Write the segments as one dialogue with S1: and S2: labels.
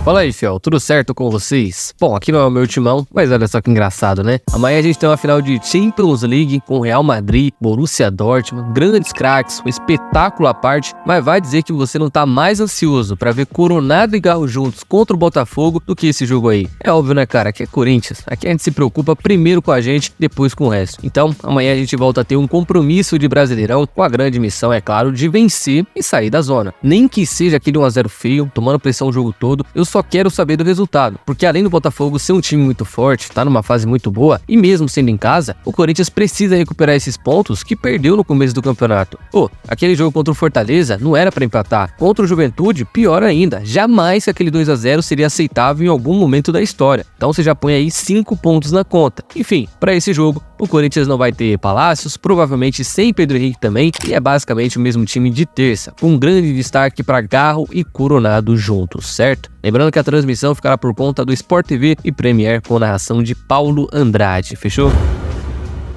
S1: Fala aí, fiel, tudo certo com vocês? Bom, aqui não é o meu timão, mas olha só que engraçado, né? Amanhã a gente tem uma final de Champions League com Real Madrid, Borussia Dortmund, grandes craques, um espetáculo à parte, mas vai dizer que você não tá mais ansioso pra ver Coronado e Galo juntos contra o Botafogo do que esse jogo aí. É óbvio, né, cara? Aqui é Corinthians, aqui a gente se preocupa primeiro com a gente, depois com o resto. Então, amanhã a gente volta a ter um compromisso de Brasileirão com a grande missão, é claro, de vencer e sair da zona. Nem que seja aquele 1-0 feio, tomando pressão o jogo todo, eu só quero saber do resultado, porque além do Botafogo ser um time muito forte, tá numa fase muito boa, e mesmo sendo em casa, o Corinthians precisa recuperar esses pontos que perdeu no começo do campeonato. Pô, aquele jogo contra o Fortaleza não era pra empatar, contra o Juventude, pior ainda, jamais que aquele 2-0 seria aceitável em algum momento da história, então você já põe aí 5 pontos na conta. Enfim, pra esse jogo, o Corinthians não vai ter Palácios, provavelmente sem Pedro Henrique também, e é basicamente o mesmo time de terça, com um grande destaque para Garro e Coronado juntos, certo? Lembrando que a transmissão ficará por conta do Sport TV e Premier com narração de Paulo Andrade, fechou?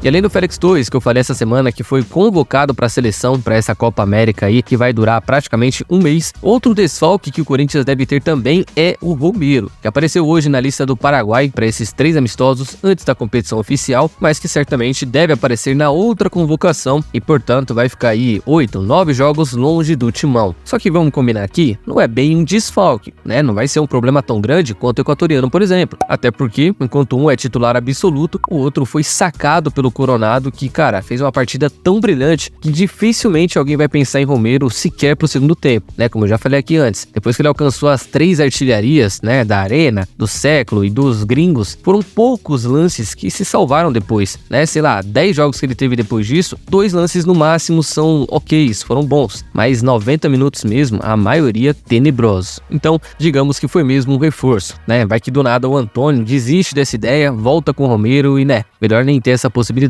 S1: E além do Félix Torres, que eu falei essa semana que foi convocado para a seleção para essa Copa América aí, que vai durar praticamente um mês, outro desfalque que o Corinthians deve ter também é o Romero, que apareceu hoje na lista do Paraguai para esses 3 amistosos antes da competição oficial, mas que certamente deve aparecer na outra convocação e, portanto, vai ficar aí 8, 9 jogos longe do timão. Só que vamos combinar aqui, não é bem um desfalque, né? Não vai ser um problema tão grande quanto o equatoriano, por exemplo. Até porque, enquanto um é titular absoluto, o outro foi sacado pelo Coronado, que, cara, fez uma partida tão brilhante que dificilmente alguém vai pensar em Romero sequer pro segundo tempo, né? Como eu já falei aqui antes, depois que ele alcançou as 3 artilharias, né, da Arena, do século e dos gringos, foram poucos lances que se salvaram depois, né? Sei lá, 10 jogos que ele teve depois disso, 2 lances no máximo são ok's, foram bons, mas 90 minutos mesmo, a maioria tenebrosos. Então, digamos que foi mesmo um reforço, né? Vai que do nada o Antônio desiste dessa ideia, volta com o Romero e, né, melhor nem ter essa possibilidade.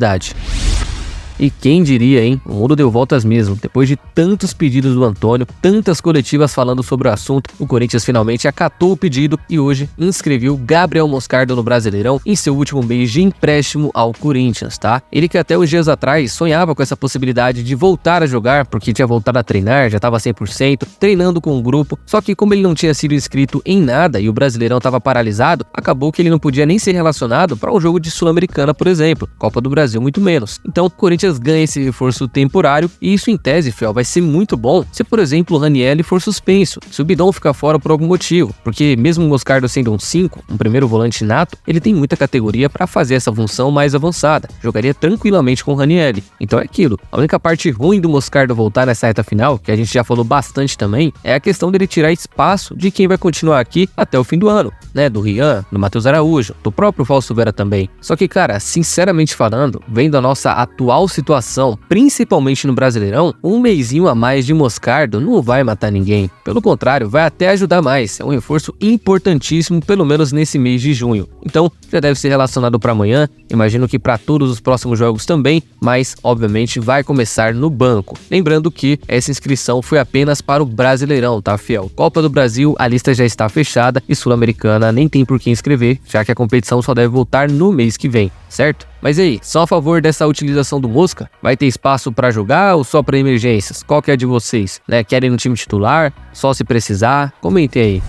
S1: E quem diria, hein? O mundo deu voltas mesmo. Depois de tantos pedidos do Antônio, tantas coletivas falando sobre o assunto, o Corinthians finalmente acatou o pedido e hoje inscreveu Gabriel Moscardo no Brasileirão em seu último mês de empréstimo ao Corinthians, tá? Ele que até uns dias atrás sonhava com essa possibilidade de voltar a jogar, porque tinha voltado a treinar, já estava 100%, treinando com o grupo, só que como ele não tinha sido inscrito em nada e o Brasileirão estava paralisado, acabou que ele não podia nem ser relacionado para um jogo de Sul-Americana, por exemplo, Copa do Brasil muito menos. Então o Corinthians ganha esse reforço temporário e isso em tese, fiel, vai ser muito bom se, por exemplo, o Ranieri for suspenso, se o Bidon ficar fora por algum motivo, porque mesmo o Moscardo sendo um 5, um primeiro volante nato, ele tem muita categoria para fazer essa função mais avançada, jogaria tranquilamente com o Ranieri. Então é aquilo, a única parte ruim do Moscardo voltar nessa reta final, que a gente já falou bastante também, é a questão dele tirar espaço de quem vai continuar aqui até o fim do ano, né, do Rian, do Matheus Araújo, do próprio Fausto Vera também. Só que, cara, sinceramente falando, vendo a nossa atual situação, principalmente no Brasileirão, um mesinho a mais de Moscardo não vai matar ninguém. Pelo contrário, vai até ajudar mais. É um reforço importantíssimo, pelo menos nesse mês de junho. Então, já deve ser relacionado para amanhã. Imagino que para todos os próximos jogos também, mas obviamente vai começar no banco. Lembrando que essa inscrição foi apenas para o Brasileirão, tá, fiel? Copa do Brasil, a lista já está fechada e Sul-Americana nem tem por que inscrever, já que a competição só deve voltar no mês que vem, certo? Mas e aí, só a favor dessa utilização do Mosca? Vai ter espaço para jogar ou só para emergências? Qual que é a de vocês? Né? Querem no time titular? Só se precisar? Comentem aí.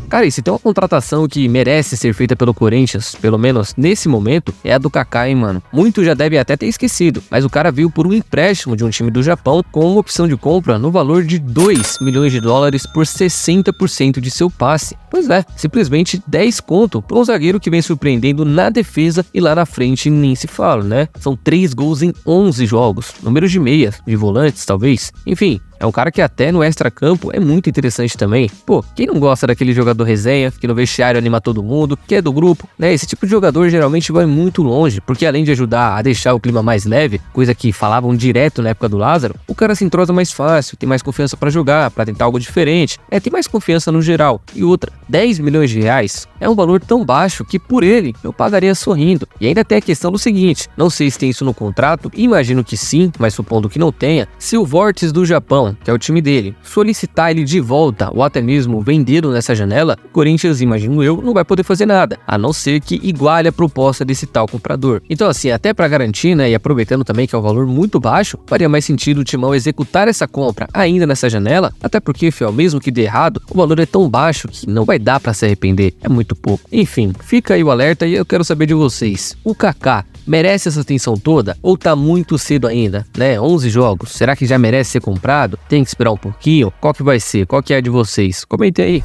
S1: Cara, e se tem uma contratação que merece ser feita pelo Corinthians, pelo menos nesse momento, é a do Kaká, hein, mano? Muitos já devem até ter esquecido, mas o cara veio por um empréstimo de um time do Japão com uma opção de compra no valor de 2 milhões de dólares por 60% de seu passe. Pois é, simplesmente 10 conto para um zagueiro que vem surpreendendo na defesa e lá na frente nem se fala, né? São 3 gols em 11 jogos, números de meias, de volantes talvez, enfim. É um cara que até no extracampo é muito interessante também. Pô, quem não gosta daquele jogador resenha, que no vestiário anima todo mundo, que é do grupo, né? Esse tipo de jogador geralmente vai muito longe, porque além de ajudar a deixar o clima mais leve, coisa que falavam direto na época do Lázaro, o cara se entrosa mais fácil, tem mais confiança pra jogar, pra tentar algo diferente, tem mais confiança no geral. E outra, 10 milhões de reais é um valor tão baixo que por ele eu pagaria sorrindo. E ainda tem a questão do seguinte, não sei se tem isso no contrato, imagino que sim, mas supondo que não tenha, se o Vortis do Japão, Milão, que é o time dele, solicitar ele de volta ou até mesmo vendê-lo nessa janela, o Corinthians, imagino eu, não vai poder fazer nada, a não ser que iguale a proposta desse tal comprador. Então assim, até para garantir, né, e aproveitando também que é um valor muito baixo, faria mais sentido o Timão executar essa compra ainda nessa janela, até porque, fiel, mesmo que dê errado, o valor é tão baixo que não vai dar para se arrepender, é muito pouco. Enfim, fica aí o alerta e eu quero saber de vocês, o Kaká merece essa atenção toda ou tá muito cedo ainda, né? 11 jogos, será que já merece ser comprado? Tem que esperar um pouquinho? Qual que vai ser? Qual que é a de vocês? Comentem aí.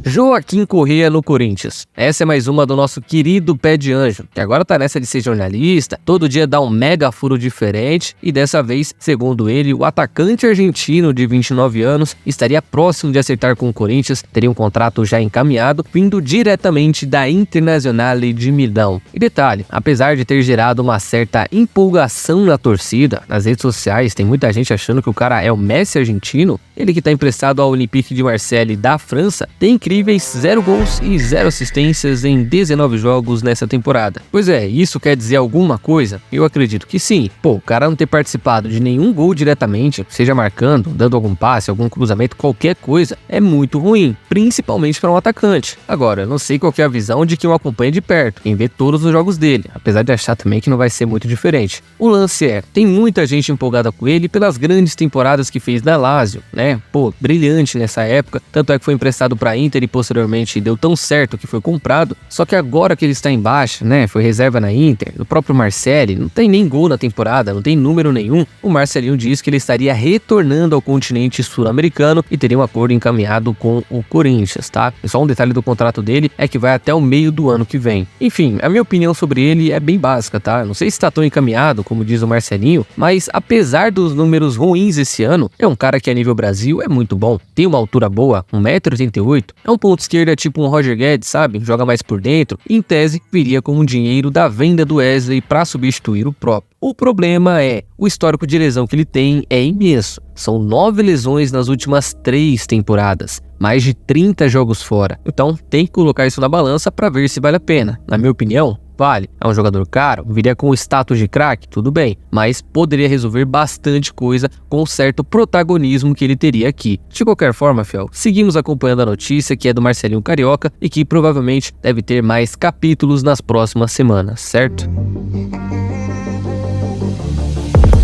S1: Joaquim Correa no Corinthians. Essa é mais uma do nosso querido Pé de Anjo, que agora tá nessa de ser jornalista, todo dia dá um mega furo diferente e dessa vez, segundo ele, o atacante argentino de 29 anos estaria próximo de acertar com o Corinthians, teria um contrato já encaminhado, vindo diretamente da Internazionale de Milão. E detalhe, apesar de ter gerado uma certa empolgação na torcida, nas redes sociais tem muita gente achando que o cara é o Messi argentino, ele que tá emprestado ao Olympique de Marseille da França, tem incríveis 0 gols e 0 assistências em 19 jogos nessa temporada. Pois é, isso quer dizer alguma coisa? Eu acredito que sim. Pô, o cara não ter participado de nenhum gol diretamente, seja marcando, dando algum passe, algum cruzamento, qualquer coisa, é muito ruim, principalmente para um atacante. Agora, eu não sei qual que é a visão de quem o acompanha de perto, quem vê todos os jogos dele, apesar de achar também que não vai ser muito diferente. O lance é, tem muita gente empolgada com ele pelas grandes temporadas que fez na Lazio, né? Pô, brilhante nessa época, tanto é que foi emprestado para Inter e posteriormente deu tão certo que foi comprado, só que agora que ele está em baixa, né, foi reserva na Inter, no próprio Marseille, não tem nem gol na temporada, não tem número nenhum, o Marcelinho diz que ele estaria retornando ao continente sul-americano e teria um acordo encaminhado com o Corinthians, tá? E só um detalhe do contrato dele é que vai até o meio do ano que vem. Enfim, a minha opinião sobre ele é bem básica, tá? Não sei se está tão encaminhado, como diz o Marcelinho, mas apesar dos números ruins esse ano, é um cara que a nível Brasil é muito bom, tem uma altura boa, 1,88 m, é um ponto esquerda tipo um Roger Guedes, sabe? Joga mais por dentro. Em tese, viria com o dinheiro da venda do Wesley para substituir o próprio. O problema é, o histórico de lesão que ele tem é imenso. São 9 lesões nas últimas 3 temporadas. Mais de 30 jogos fora. Então, tem que colocar isso na balança para ver se vale a pena. Na minha opinião, vale. É um jogador caro, viria com o status de craque, tudo bem, mas poderia resolver bastante coisa com certo protagonismo que ele teria aqui. De qualquer forma, fiel, seguimos acompanhando a notícia que é do Marcelinho Carioca e que provavelmente deve ter mais capítulos nas próximas semanas, certo?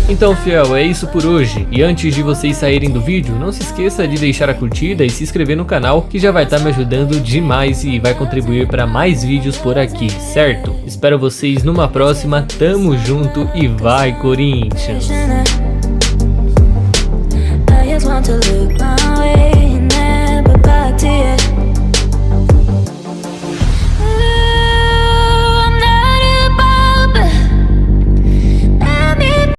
S1: Então, fiel, é isso por hoje. E antes de vocês saírem do vídeo, não se esqueça de deixar a curtida e se inscrever no canal, que já vai estar me ajudando demais e vai contribuir para mais vídeos por aqui, certo? Espero vocês numa próxima, tamo junto e vai Corinthians! I just want to look my way, never back to you.